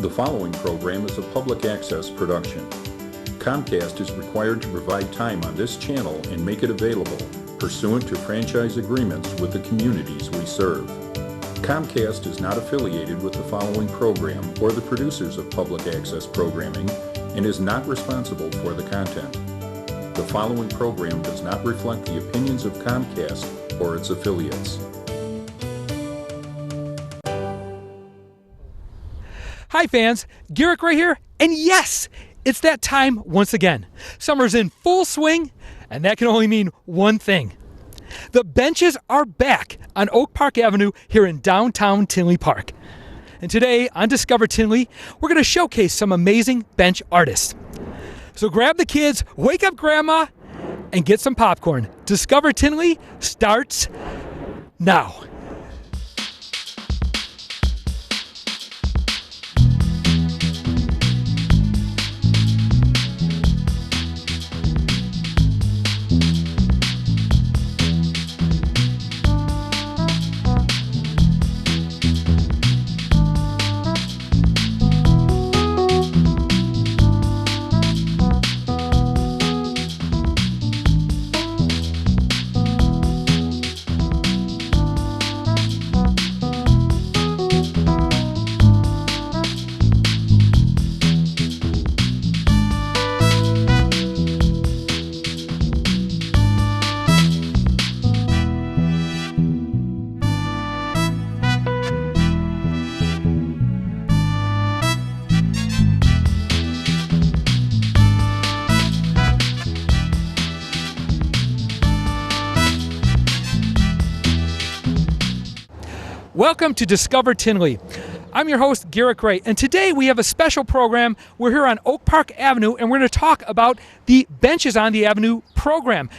The following program is a public access production. Comcast is required to provide time on this channel and make it available pursuant to franchise agreements with the communities we serve. Comcast is not affiliated with the following program or the producers of public access programming and is not responsible for the content. The following program does not reflect the opinions of Comcast or its affiliates. Hi fans, Garrett Gray here, and yes, it's that time once again. Summer's in full swing, and that can only mean one thing. The benches are back on Oak Park Avenue here in downtown Tinley Park. And today on Discover Tinley, we're going to showcase some amazing bench artists. So grab the kids, wake up grandma, and get some popcorn. Discover Tinley starts now. Welcome to Discover Tinley. I'm your host, Garrett Gray, and today we have a special program. We're here on Oak Park Avenue, and we're going to talk about the Benches on the Avenue program.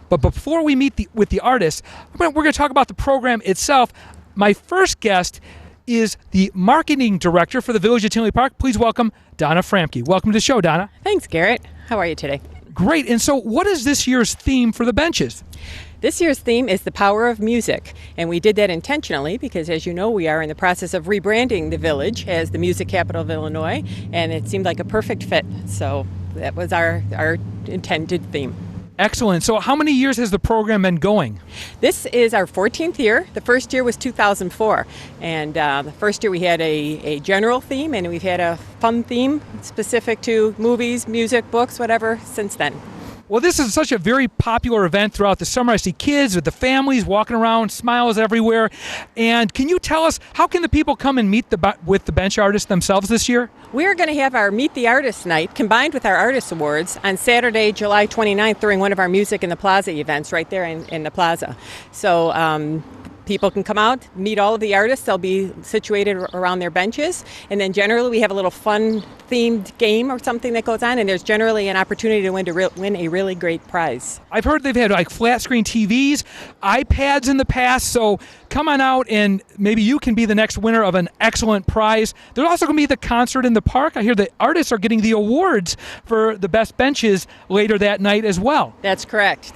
But before we meet with the artists, we're going to talk about the program itself. My first guest is the marketing director for the Village of Tinley Park. Please welcome Donna Framke. Welcome to the show, Donna. Thanks, Garrett. How are you today? Great. And so what is this year's theme for the benches? This year's theme is the power of music, and we did that intentionally because, as you know, we are in the process of rebranding the village as the music capital of Illinois, and it seemed like a perfect fit. So that was our intended theme. Excellent. So how many years has the program been going? This is our 14th year. The first year was 2004, and the first year we had a general theme, and we've had a fun theme specific to movies, music, books, whatever since then. Well, this is such a very popular event throughout the summer. I see kids with the families walking around, smiles everywhere. And can you tell us, how can the people come and meet with the bench artists themselves this year? We're going to have our Meet the Artist night combined with our Artist Awards on Saturday, July 29th during one of our Music in the Plaza events right there in the plaza. So people can come out, meet all of the artists. They'll be situated around their benches. And then generally we have a little fun themed game or something that goes on, and there's generally an opportunity to win a really great prize. I've heard they've had like flat screen TVs, iPads in the past, so come on out and maybe you can be the next winner of an excellent prize. There's also going to be the concert in the park. I hear the artists are getting the awards for the best benches later that night as well. That's correct.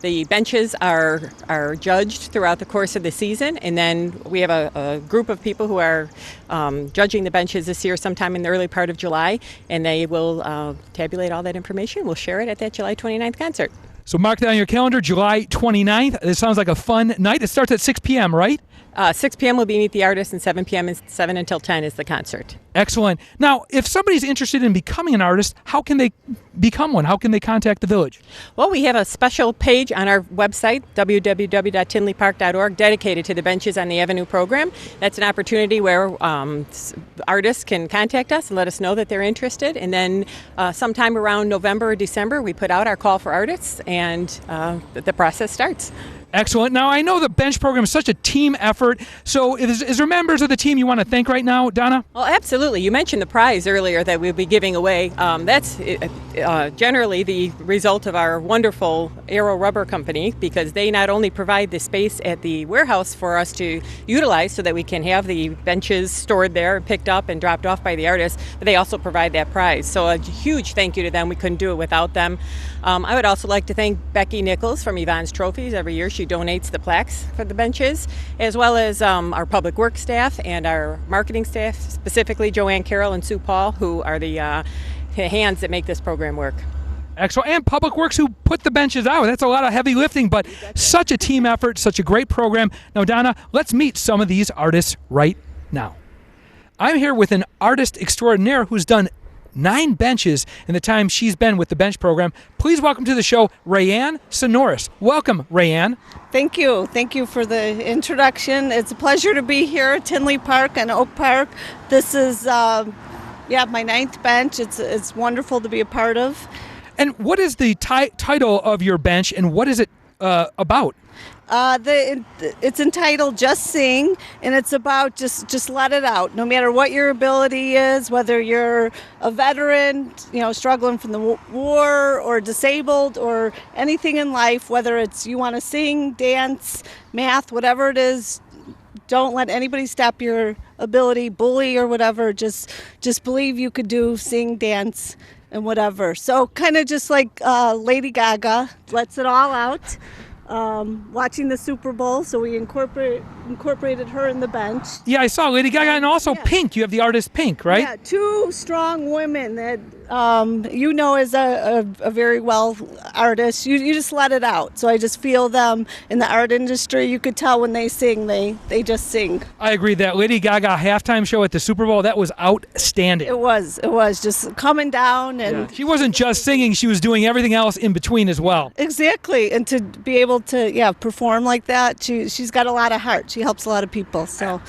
The benches are judged throughout the course of the season, and then we have a group of people who are judging the benches this year sometime in the early part of July, and they will tabulate all that information. We'll share it at that July 29th concert. So mark that on your calendar, July 29th. It sounds like a fun night. It starts at 6 p.m., right? 6 p.m. will be Meet the Artist, and 7 p.m. is 7 until 10 is the concert. Excellent. Now, if somebody's interested in becoming an artist, how can they become one? How can they contact the village? Well, we have a special page on our website, www.tinleypark.org, dedicated to the Benches on the Avenue program. That's an opportunity where artists can contact us and let us know that they're interested. And then sometime around November or December, we put out our call for artists, and the process starts. Excellent. Now, I know the bench program is such a team effort. So is there members of the team you want to thank right now, Donna? Well, absolutely. You mentioned the prize earlier that we'll be giving away. That's generally the result of our wonderful Aero Rubber Company, because they not only provide the space at the warehouse for us to utilize so that we can have the benches stored there, picked up and dropped off by the artists, but they also provide that prize. So a huge thank you to them. We couldn't do it without them. I would also like to thank Becky Nichols from Yvonne's Trophies. Every year she she donates the plaques for the benches, as well as our public works staff and our marketing staff, specifically Joanne Carroll and Sue Paul, who are the hands that make this program work. Excellent. And Public Works, who put the benches out. That's a lot of heavy lifting, but such a team effort, such a great program. Now, Donna, let's meet some of these artists right now. I'm here with an artist extraordinaire who's done 9 benches in the time she's been with the bench program. Please welcome to the show, Rayanne Sonoris. Welcome, Rayanne. Thank you. Thank you for the introduction. It's a pleasure to be here at Tinley Park and Oak Park. This is, my 9th bench. It's wonderful to be a part of. And what is the title of your bench, and what is it about? It's entitled Just Sing, and it's about just let it out. No matter what your ability is, whether you're a veteran, struggling from the war, or disabled, or anything in life, whether it's you want to sing, dance, math, whatever it is, don't let anybody stop your ability, bully or whatever. Just believe you could do, sing, dance, and whatever. So kind of just like Lady Gaga lets it all out. Watching the Super Bowl, so we incorporated her in the bench. Yeah, I saw Lady Gaga, and also Pink. You have the artist Pink, right? Yeah, 2 strong women that as a very well artist. You just let it out. So I just feel them in the art industry. You could tell when they sing, they just sing. I agree. That Lady Gaga halftime show at the Super Bowl, that was outstanding. It was just coming down, and she wasn't just singing; she was doing everything else in between as well. Exactly, and to be able to perform like that, she's got a lot of heart. She helps a lot of people. So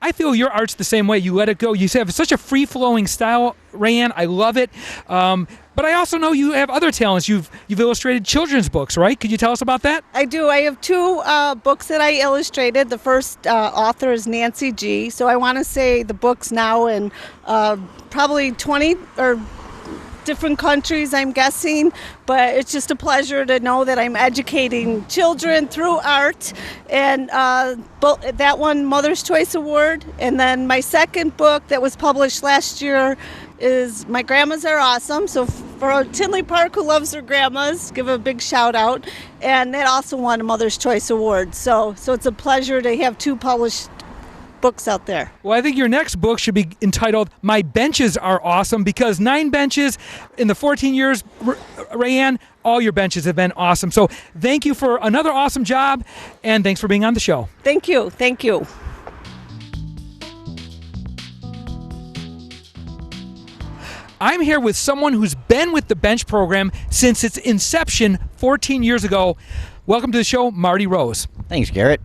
I feel your art's the same way. You let it go. You have such a free-flowing style, Rayanne. I love it. But I also know you have other talents. You've illustrated children's books, right? Could you tell us about that? I do. I have 2 books that I illustrated. The first author is Nancy G. So I want to say the book's now in probably 20 or different countries, I'm guessing, but it's just a pleasure to know that I'm educating children through art, and that won Mother's Choice Award. And then my second book that was published last year is My Grandmas Are Awesome. So for Tinley Park, who loves their grandmas, give a big shout out. And that also won a Mother's Choice Award. So it's a pleasure to have 2 published books out there. Well, I think your next book should be entitled My Benches Are Awesome, because 9 benches in the 14 years, Rayanne, all your benches have been awesome. So thank you for another awesome job, and thanks for being on the show. Thank you. Thank you. I'm here with someone who's been with the bench program since its inception 14 years ago. Welcome to the show, Marty Rose. Thanks, Garrett.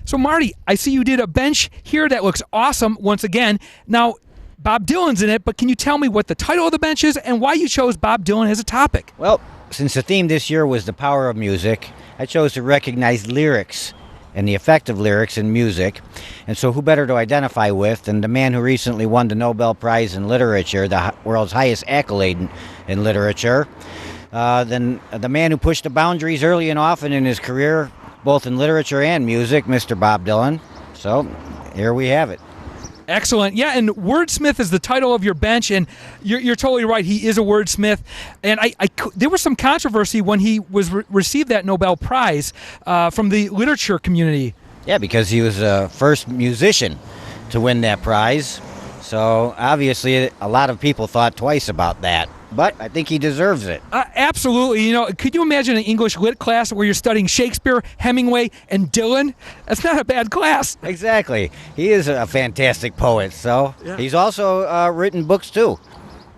So, Marty, I see you did a bench here that looks awesome once again. Now, Bob Dylan's in it, but can you tell me what the title of the bench is and why you chose Bob Dylan as a topic? Well, since the theme this year was the power of music, I chose to recognize lyrics and the effect of lyrics in music. And so who better to identify with than the man who recently won the Nobel Prize in Literature, the world's highest accolade in literature, than the man who pushed the boundaries early and often in his career, both in literature and music, Mr. Bob Dylan. So here we have it. Excellent. Yeah, and wordsmith is the title of your bench, and you're totally right. He is a wordsmith. And there was some controversy when he received that Nobel Prize from the literature community. Yeah, because he was the first musician to win that prize. So obviously a lot of people thought twice about that. But I think he deserves it. Absolutely. Could you imagine an English lit class where you're studying Shakespeare, Hemingway, and Dylan? That's not a bad class. Exactly. He is a fantastic poet, so he's also written books too.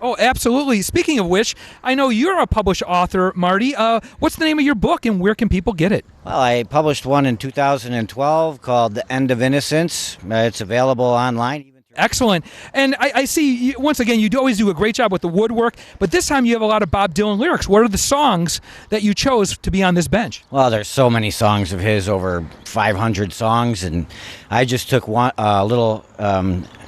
Oh, absolutely. Speaking of which, I know you're a published author, Marty. What's the name of your book, and where can people get it? Well, I published one in 2012 called The End of Innocence. It's available online. Excellent. And I see, once again, you always do a great job with the woodwork, but this time you have a lot of Bob Dylan lyrics. What are the songs that you chose to be on this bench? Well, there's so many songs of his, over 500 songs, and I just took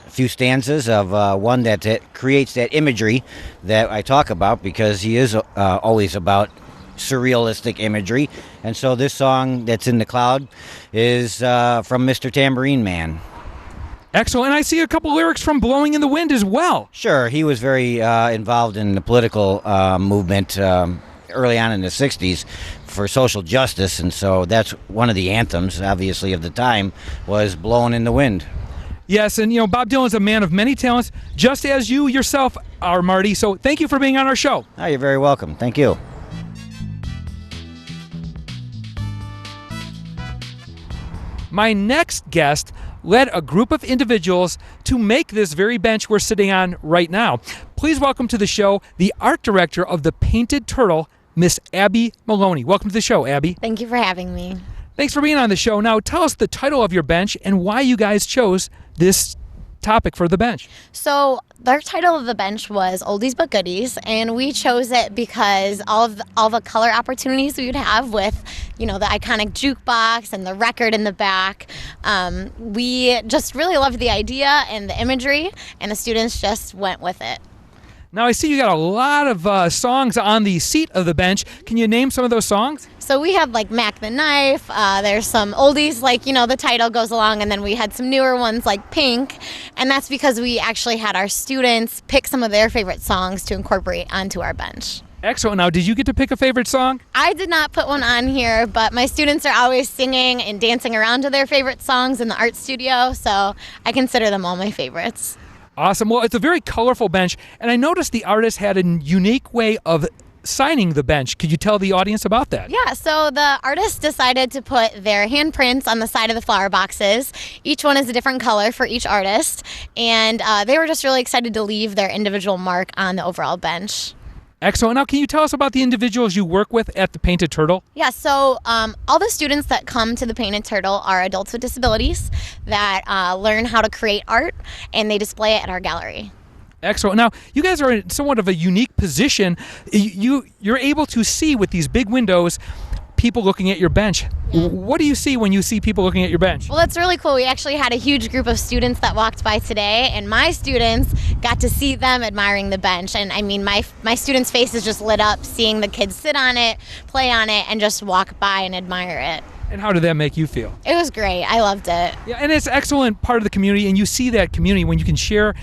few stanzas of one that creates that imagery that I talk about, because he is always about surrealistic imagery. And so this song that's in the cloud is from Mr. Tambourine Man. Excellent. And I see a couple lyrics from Blowing in the Wind as well. Sure. He was very involved in the political movement early on in the 60s for social justice, and so that's one of the anthems, obviously, of the time, was Blowin' in the Wind. Yes, and Bob Dylan's a man of many talents, just as you yourself are, Marty. So thank you for being on our show. Oh, you're very welcome. Thank you. My next guest led a group of individuals to make this very bench we're sitting on right now. Please welcome to the show the art director of the Painted Turtle, Miss Abby Maloney. Welcome to the show, Abby. Thank you for having me. Thanks for being on the show. Now, tell us the title of your bench and why you guys chose this topic for the bench. So their title of the bench was Oldies But Goodies, and we chose it because all the color opportunities we would have with, the iconic jukebox and the record in the back. We just really loved the idea and the imagery, and the students just went with it. Now, I see you got a lot of songs on the seat of the bench. Can you name some of those songs? So we had like Mac the Knife, there's some oldies like, the title goes along, and then we had some newer ones like Pink, and that's because we actually had our students pick some of their favorite songs to incorporate onto our bench. Excellent. Now, did you get to pick a favorite song? I did not put one on here, but my students are always singing and dancing around to their favorite songs in the art studio, so I consider them all my favorites. Awesome. Well, it's a very colorful bench, and I noticed the artist had a unique way of signing the bench. Could you tell the audience about that? Yeah, so the artist decided to put their handprints on the side of the flower boxes. Each one is a different color for each artist, and they were just really excited to leave their individual mark on the overall bench. Excellent. Now, can you tell us about the individuals you work with at the Painted Turtle? Yeah, so all the students that come to the Painted Turtle are adults with disabilities that learn how to create art, and they display it at our gallery. Excellent. Now, you guys are in somewhat of a unique position. You're able to see with these big windows people looking at your bench. Yeah. What do you see when you see people looking at your bench? Well, that's really cool. We actually had a huge group of students that walked by today, and my students got to see them admiring the bench. And I mean, my students' faces just lit up seeing the kids sit on it, play on it, and just walk by and admire it. And how did that make you feel? It was great. I loved it. Yeah, and it's an excellent part of the community, and you see that community when you can share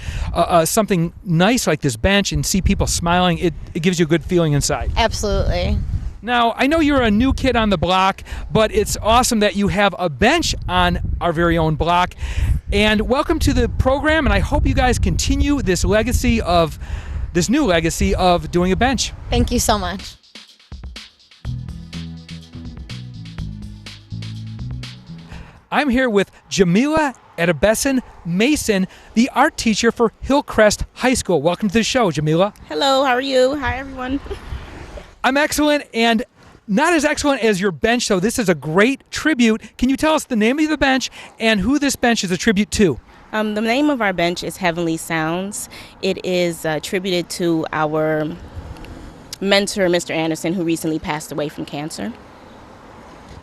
something nice like this bench and see people smiling. It gives you a good feeling inside. Absolutely. Now, I know you're a new kid on the block, but it's awesome that you have a bench on our very own block. And welcome to the program, and I hope you guys continue this new legacy of doing a bench. Thank you so much. I'm here with Jamua Edebeson Mason, the art teacher for Hillcrest High School. Welcome to the show, Jamila. Hello, how are you? Hi, everyone. I'm excellent, and not as excellent as your bench, so this is a great tribute. Can you tell us the name of the bench and who this bench is a tribute to? The name of our bench is Heavenly Sounds. It is attributed to our mentor, Mr. Anderson, who recently passed away from cancer.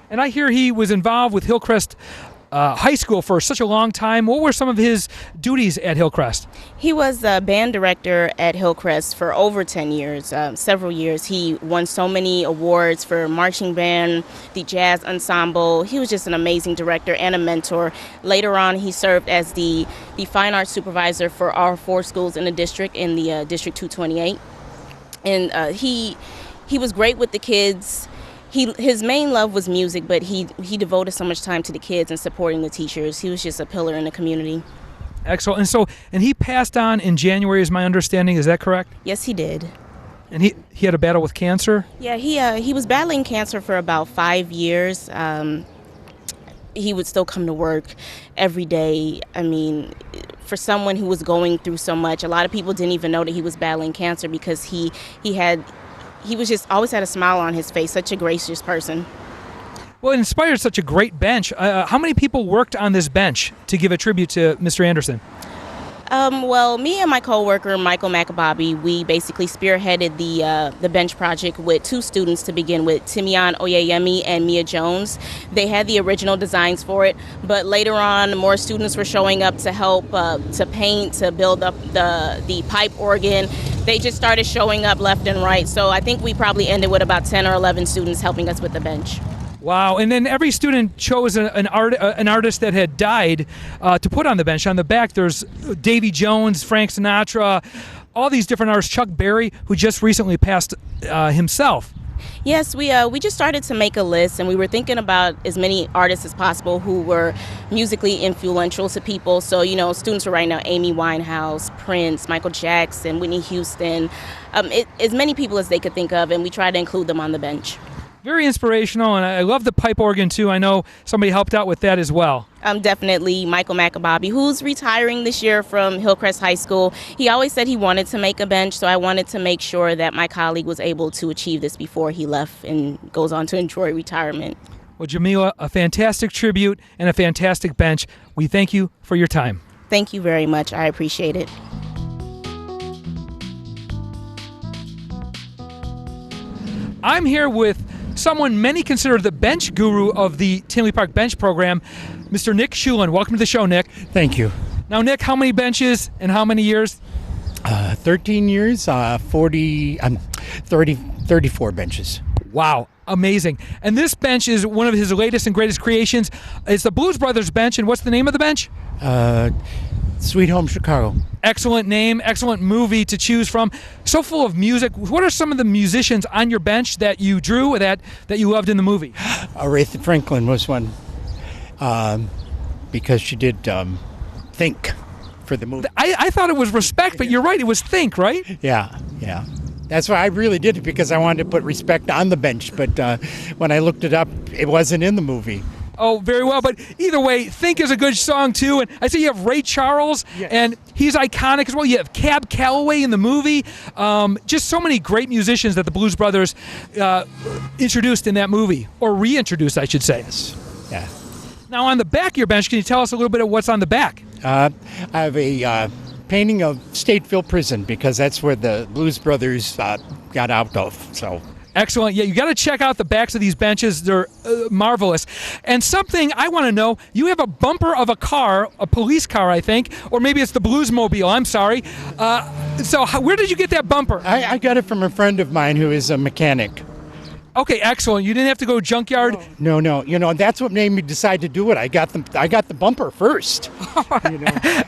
And I hear he was involved with Hillcrest High School for such a long time. What were some of his duties at Hillcrest? He was a band director at Hillcrest for over 10 years, several years. He won so many awards for marching band, the jazz ensemble. He was just an amazing director and a mentor. Later on, he served as the fine arts supervisor for our 4 schools in the district, in the District 228. And he was great with the kids. His main love was music, but he devoted so much time to the kids and supporting the teachers. He was just a pillar in the community. Excellent. And he passed on in January, is my understanding. Is that correct? Yes, he did. And he had a battle with cancer? Yeah, he was battling cancer for about 5 years. He would still come to work every day. I mean, for someone who was going through so much, a lot of people didn't even know that he was battling cancer because he was just always had a smile on his face, such a gracious person. Well, it inspired such a great bench. How many people worked on this bench to give a tribute to Mr. Anderson? Well, me and my coworker, Michael McAbobby, we basically spearheaded the bench project with 2 students to begin with, Timian Oyeyemi and Mia Jones. They had the original designs for it, but later on, more students were showing up to help, to paint, to build up the pipe organ. They just started showing up left and right, so I think we probably ended with about 10 or 11 students helping us with the bench. Wow, and then every student chose an artist that had died to put on the bench. On the back, there's Davy Jones, Frank Sinatra, all these different artists, Chuck Berry, who just recently passed himself. Yes, we just started to make a list, and we were thinking about as many artists as possible who were musically influential to people. So, students were writing out Amy Winehouse, Prince, Michael Jackson, Whitney Houston, as many people as they could think of, and we tried to include them on the bench. Very inspirational, and I love the pipe organ too. I know somebody helped out with that as well. Definitely Michael McAbobby, who's retiring this year from Hillcrest High School. He always said he wanted to make a bench, so I wanted to make sure that my colleague was able to achieve this before he left and goes on to enjoy retirement. Well, Jamua, a fantastic tribute and a fantastic bench. We thank you for your time. Thank you very much. I appreciate it. I'm here with someone many consider the bench guru of the Tinley Park Bench Program, Mr. Nick Schulen. Welcome to the show, Nick. Thank you. Now, Nick, how many benches and how many years? 13 years, 34 benches. Wow, amazing. And this bench is one of his latest and greatest creations. It's the Blues Brothers bench, and what's the name of the bench? Sweet Home Chicago. Excellent name, excellent movie to choose from. So full of music. What are some of the musicians on your bench that you drew, that you loved in the movie? Aretha Franklin was one, because she did Think for the movie. I thought it was Respect, but you're right, it was Think, right? Yeah. That's why I really did it, because I wanted to put Respect on the bench, but when I looked it up, it wasn't in the movie. Oh, very well. But either way, Think is a good song, too. And I see you have Ray Charles, and he's iconic as well. You have Cab Calloway in the movie. Just so many great musicians that the Blues Brothers introduced in that movie, or reintroduced, I should say. Yes. Yeah. Now, on the back of your bench, can you tell us a little bit of what's on the back? I have a painting of Stateville Prison, because that's where the Blues Brothers got out of, so... Excellent. Yeah, you got to check out the backs of these benches. They're marvelous. And something I want to know, you have a bumper of a car, a police car, I think, or maybe it's the Bluesmobile. I'm sorry. Where did you get that bumper? I got it from a friend of mine who is a mechanic. Okay, excellent. You didn't have to go junkyard? No. That's what made me decide to do it. I got the bumper first.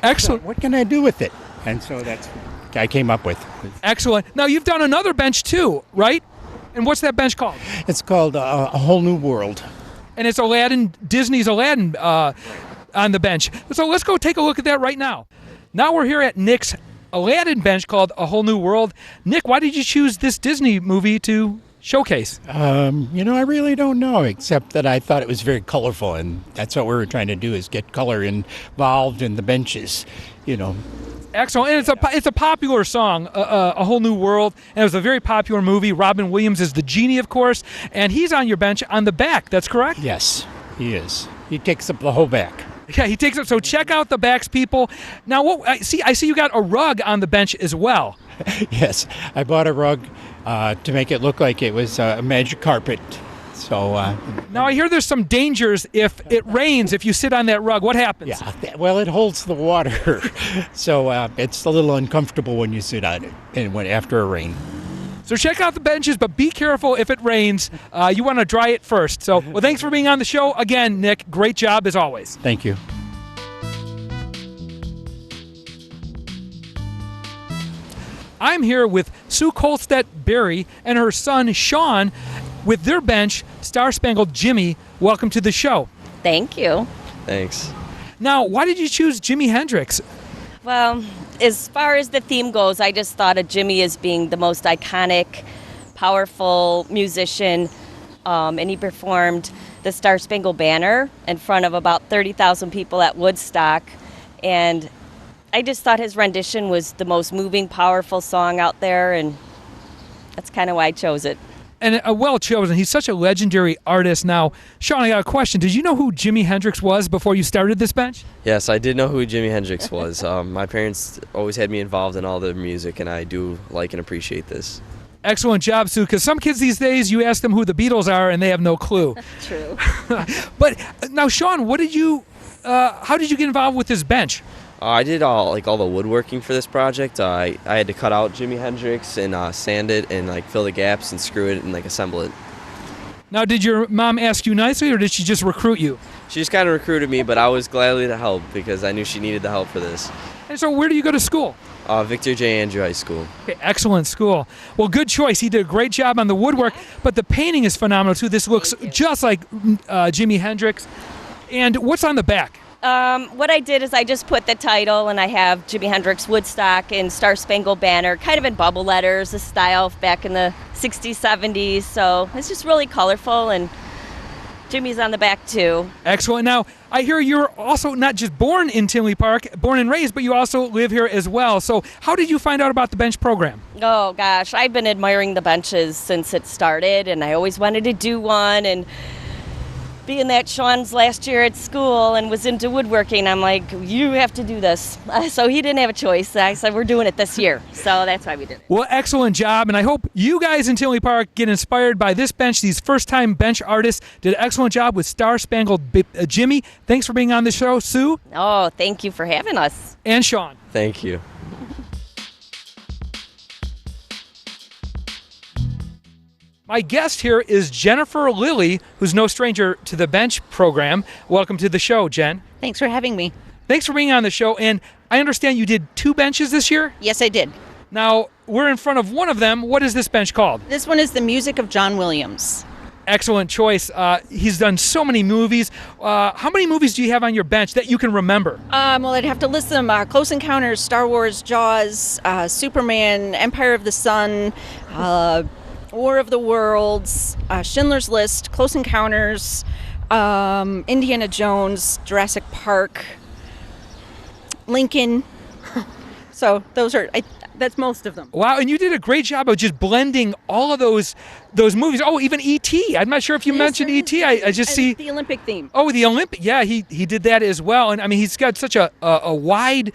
Excellent. So what can I do with it? And so that's what I came up with. Excellent. Now, you've done another bench too, right? And what's that bench called? It's called A Whole New World. And it's Disney's Aladdin on the bench. So let's go take a look at that right now. Now we're here at Nick's Aladdin bench called A Whole New World. Nick, why did you choose this Disney movie to showcase? I really don't know, except that I thought it was very colorful, and that's what we were trying to do, is get color involved in the benches, Excellent, and it's a popular song, A Whole New World, and it was a very popular movie. Robin Williams is the genie, of course, and he's on your bench on the back. That's correct? Yes, he is. He takes up the whole back. Yeah, he takes it. So check out the backs, people. Now, I see you got a rug on the bench as well. Yes, I bought a rug to make it look like it was a magic carpet. So now I hear there's some dangers if it rains. If you sit on that rug, what happens? Yeah, well, it holds the water, so it's a little uncomfortable when you sit on it and after a rain. So check out the benches, but be careful if it rains. You want to dry it first. So, well, thanks for being on the show again, Nick. Great job as always. Thank you. I'm here with Sue Kolstedt-Berry and her son, Sean, with their bench, Star Spangled Jimmy. Welcome to the show. Thank you. Thanks. Now, why did you choose Jimi Hendrix? Well, as far as the theme goes, I just thought of Jimmy as being the most iconic, powerful musician, and he performed the Star Spangled Banner in front of about 30,000 people at Woodstock, and I just thought his rendition was the most moving, powerful song out there, and that's kind of why I chose it. And well chosen. He's such a legendary artist. Now, Sean, I got a question. Did you know who Jimi Hendrix was before you started this bench? Yes, I did know who Jimi Hendrix was. My parents always had me involved in all the music, and I do like and appreciate this. Excellent job, Sue, because some kids these days, you ask them who the Beatles are, and they have no clue. True. But now, Sean, how did you get involved with this bench? I did all the woodworking for this project. I had to cut out Jimi Hendrix and sand it and fill the gaps and screw it and assemble it. Now, did your mom ask you nicely, or did she just recruit you? She just kind of recruited me, but I was gladly to help because I knew she needed the help for this. And so where do you go to school? Victor J. Andrew High School. Okay, excellent school. Well, good choice. He did a great job on the woodwork, but the painting is phenomenal too. This looks just like Jimi Hendrix. And what's on the back? What I did is I just put the title, and I have Jimi Hendrix Woodstock and Star Spangled Banner, kind of in bubble letters, the style back in the 60s, 70s. So it's just really colorful, and Jimmy's on the back too. Excellent. Now, I hear you're also not just born in Tinley Park, born and raised, but you also live here as well. So how did you find out about the bench program? Oh gosh, I've been admiring the benches since it started, and I always wanted to do one. And being that Sean's last year at school and was into woodworking, I'm like, you have to do this. So he didn't have a choice. I said, we're doing it this year. So that's why we did it. Well, excellent job. And I hope you guys in Tinley Park get inspired by this bench. These first-time bench artists did an excellent job with Star Spangled Jimmy. Thanks for being on the show, Sue. Oh, thank you for having us. And Sean. Thank you. My guest here is Jennifer Lilly, who's no stranger to the bench program. Welcome to the show, Jen. Thanks for having me. Thanks for being on the show. And I understand you did 2 benches this year? Yes, I did. Now, we're in front of one of them. What is this bench called? This one is the music of John Williams. Excellent choice. He's done so many movies. How many movies do you have on your bench that you can remember? Well, I'd have to list them. Close Encounters, Star Wars, Jaws, Superman, Empire of the Sun, War of the Worlds, Schindler's List, Close Encounters, Indiana Jones, Jurassic Park, Lincoln. So those are, that's most of them. Wow, and you did a great job of just blending all of those movies. Oh, even E.T. I'm not sure if you mentioned E.T. I just see the Olympic theme. Oh, the Olympic. Yeah, he did that as well. And I mean, he's got such a wide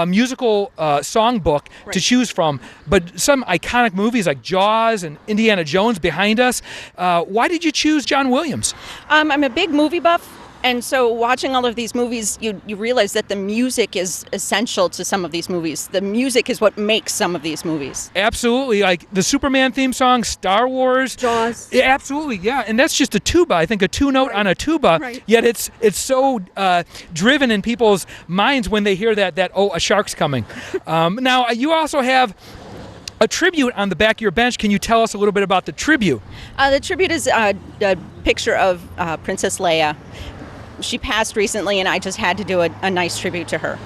musical songbook to choose from. But some iconic movies like Jaws and Indiana Jones behind us. Why did you choose John Williams? I'm a big movie buff. And so watching all of these movies, you realize that the music is essential to some of these movies. The music is what makes some of these movies. Absolutely. Like the Superman theme song, Star Wars. Jaws. Yeah, absolutely, yeah. And that's just a tuba. I think a 2-note on a tuba. Right. Yet it's so driven in people's minds when they hear that oh, a shark's coming. Now, you also have a tribute on the back of your bench. Can you tell us a little bit about the tribute? The tribute is a picture of Princess Leia. She passed recently, and I just had to do a nice tribute to her.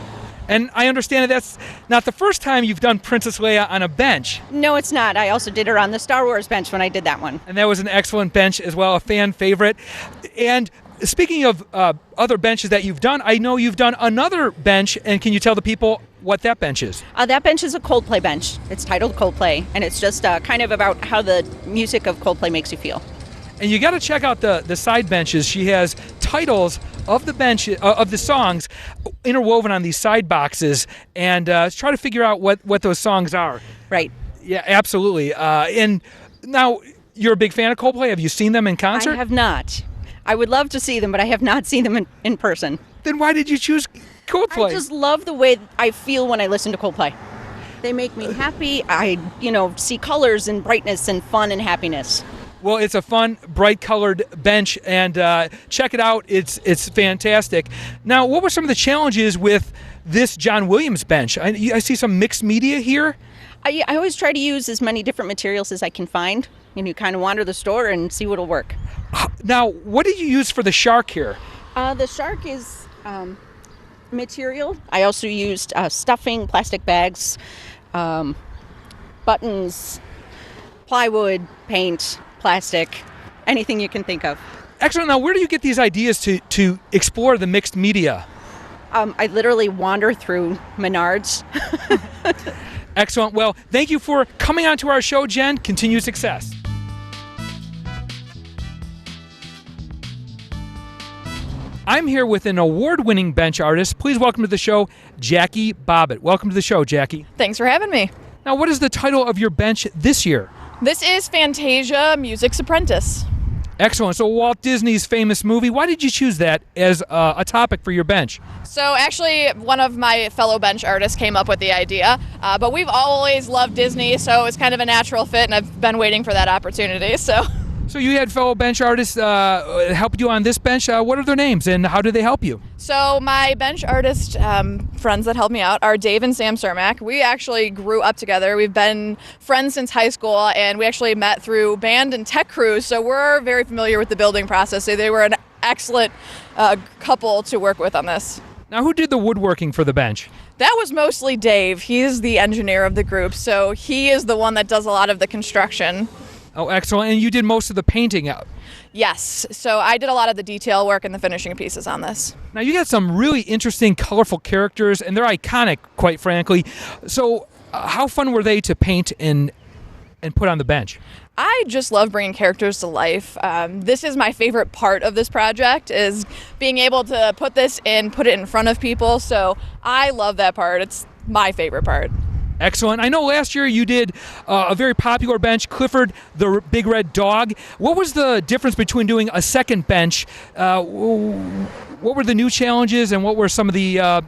And I understand that that's not the first time you've done Princess Leia on a bench. No, it's not. I also did her on the Star Wars bench when I did that one. And that was an excellent bench as well, a fan favorite. And speaking of other benches that you've done, I know you've done another bench, and can you tell the people what that bench is? That bench is a Coldplay bench. It's titled Coldplay, and it's just kind of about how the music of Coldplay makes you feel. And you got to check out the side benches. She has titles of the bench of the songs interwoven on these side boxes, and try to figure out what those songs are. Right. Yeah, absolutely. And now you're a big fan of Coldplay. Have you seen them in concert? I have not. I would love to see them, but I have not seen them in person. Then why did you choose Coldplay? I just love the way I feel when I listen to Coldplay. They make me happy. I, see colors and brightness and fun and happiness. Well, it's a fun, bright-colored bench, and check it out. It's fantastic. Now, what were some of the challenges with this John Williams bench? I see some mixed media here. I always try to use as many different materials as I can find. You kind of wander the store and see what'll work. Now, what did you use for the shark here? The shark is material. I also used stuffing, plastic bags, buttons, plywood, paint, plastic, anything you can think of. Excellent. Now, where do you get these ideas to explore the mixed media? I literally wander through Menards. Excellent. Well, thank you for coming on to our show, Jen. Continued success. I'm here with an award-winning bench artist. Please welcome to the show, Jackie Bobbitt. Welcome to the show, Jackie. Thanks for having me. Now, what is the title of your bench this year? This is Fantasia, Music's Apprentice. Excellent. So Walt Disney's famous movie, why did you choose that as a topic for your bench? So actually, one of my fellow bench artists came up with the idea, but we've always loved Disney, so it's kind of a natural fit, and I've been waiting for that opportunity. So. So you had fellow bench artists help you on this bench. What are their names and how do they help you? So my bench artist friends that help me out are Dave and Sam Cermak. We actually grew up together. We've been friends since high school, and we actually met through band and tech crews, so we're very familiar with the building process. So they were an excellent couple to work with on this. Now, who did the woodworking for the bench? That was mostly Dave. He's the engineer of the group, so he is the one that does a lot of the construction. Oh, excellent. And you did most of the painting out. Yes, so I did a lot of the detail work and the finishing pieces on this. Now, you got some really interesting, colorful characters, and they're iconic, quite frankly. So how fun were they to paint and put on the bench? I just love bringing characters to life. This is my favorite part of this project, is being able to put this in, put it in front of people. So I love that part. It's my favorite part. Excellent. I know last year you did a very popular bench, Clifford the Big Red Dog. What was the difference between doing a second bench? What were the new challenges, and what were some of the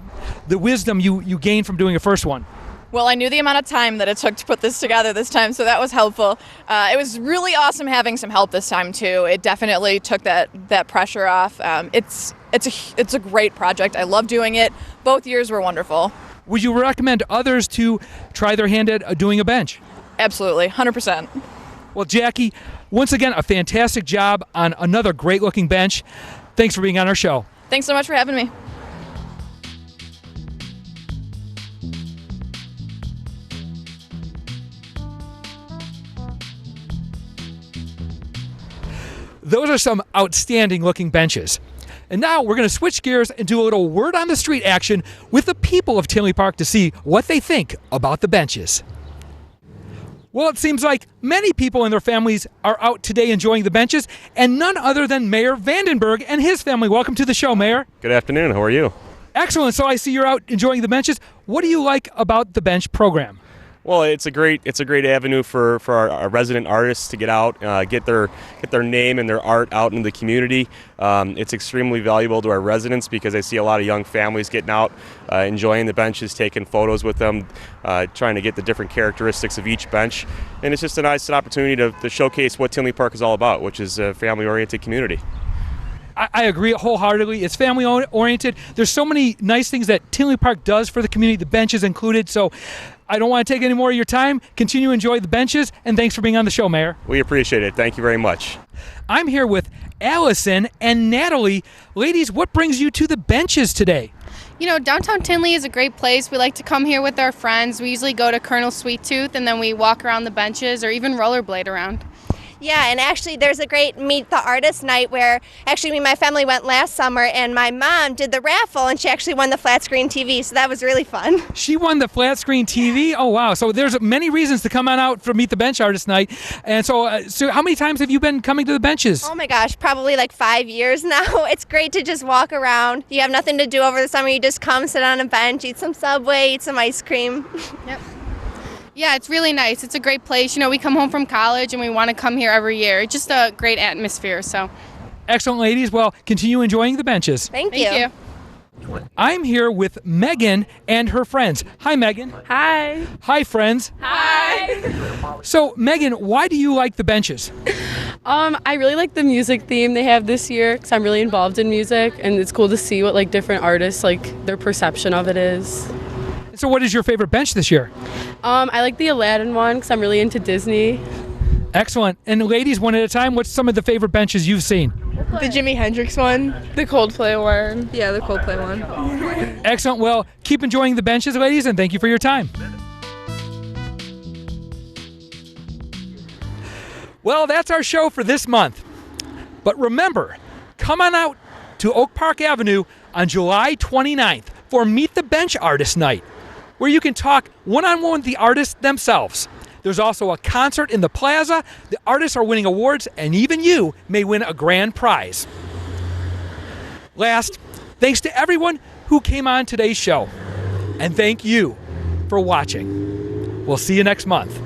wisdom you gained from doing a first one? Well, I knew the amount of time that it took to put this together this time, so that was helpful. It was really awesome having some help this time too. It definitely took that pressure off. It's a great project. I love doing it. Both years were wonderful. Would you recommend others to try their hand at doing a bench? Absolutely, 100%. Well, Jackie, once again, a fantastic job on another great-looking bench. Thanks for being on our show. Thanks so much for having me. Those are some outstanding-looking benches. And now we're going to switch gears and do a little word on the street action with the people of Tinley Park to see what they think about the benches. Well, it seems like many people and their families are out today enjoying the benches, and none other than Mayor Vandenberg and his family. Welcome to the show, Mayor. Good afternoon. How are you? Excellent. So I see you're out enjoying the benches. What do you like about the bench program? Well, it's a great avenue for our resident artists to get out, get their name and their art out into the community. It's extremely valuable to our residents because I see a lot of young families getting out, enjoying the benches, taking photos with them, trying to get the different characteristics of each bench. And it's just a nice opportunity to showcase what Tinley Park is all about, which is a family-oriented community. I agree wholeheartedly. It's family-oriented. There's so many nice things that Tinley Park does for the community, the benches included. So I don't want to take any more of your time. Continue to enjoy the benches, and thanks for being on the show, Mayor. We appreciate it. Thank you very much. I'm here with Allison and Natalie. Ladies, what brings you to the benches today? You know, downtown Tinley is a great place. We like to come here with our friends. We usually go to Colonel Sweet Tooth, and then we walk around the benches or even rollerblade around. Yeah, and actually there's a great Meet the Artist night where actually me and my family went last summer, and my mom did the raffle, and she actually won the flat screen TV, so that was really fun. She won the flat screen TV? Oh, wow. So there's many reasons to come on out for Meet the Bench Artist night. And so how many times have you been coming to the benches? Oh my gosh, probably like 5 years now. It's great to just walk around. You have nothing to do over the summer. You just come, sit on a bench, eat some Subway, eat some ice cream. Yep. Yeah, it's really nice. It's a great place. You know, we come home from college and we want to come here every year. It's just a great atmosphere, so. Excellent, ladies. Well, continue enjoying the benches. Thank you. I'm here with Megan and her friends. Hi, Megan. Hi. Hi, friends. Hi. So, Megan, why do you like the benches? I really like the music theme they have this year because I'm really involved in music, and it's cool to see what like different artists, like their perception of it is. So what is your favorite bench this year? I like the Aladdin one because I'm really into Disney. Excellent. And ladies, one at a time, what's some of the favorite benches you've seen? The Jimi Hendrix one. The Coldplay one. Yeah, the Coldplay one. Excellent. Well, keep enjoying the benches, ladies, and thank you for your time. Well, that's our show for this month. But remember, come on out to Oak Park Avenue on July 29th for Meet the Bench Artist Night, where you can talk one-on-one with the artists themselves. There's also a concert in the plaza. The artists are winning awards, and even you may win a grand prize. Last, thanks to everyone who came on today's show. And thank you for watching. We'll see you next month.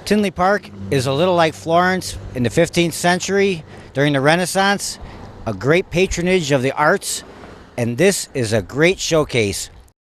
Tinley Park is a little like Florence in the 15th century during the Renaissance, a great patronage of the arts, and this is a great showcase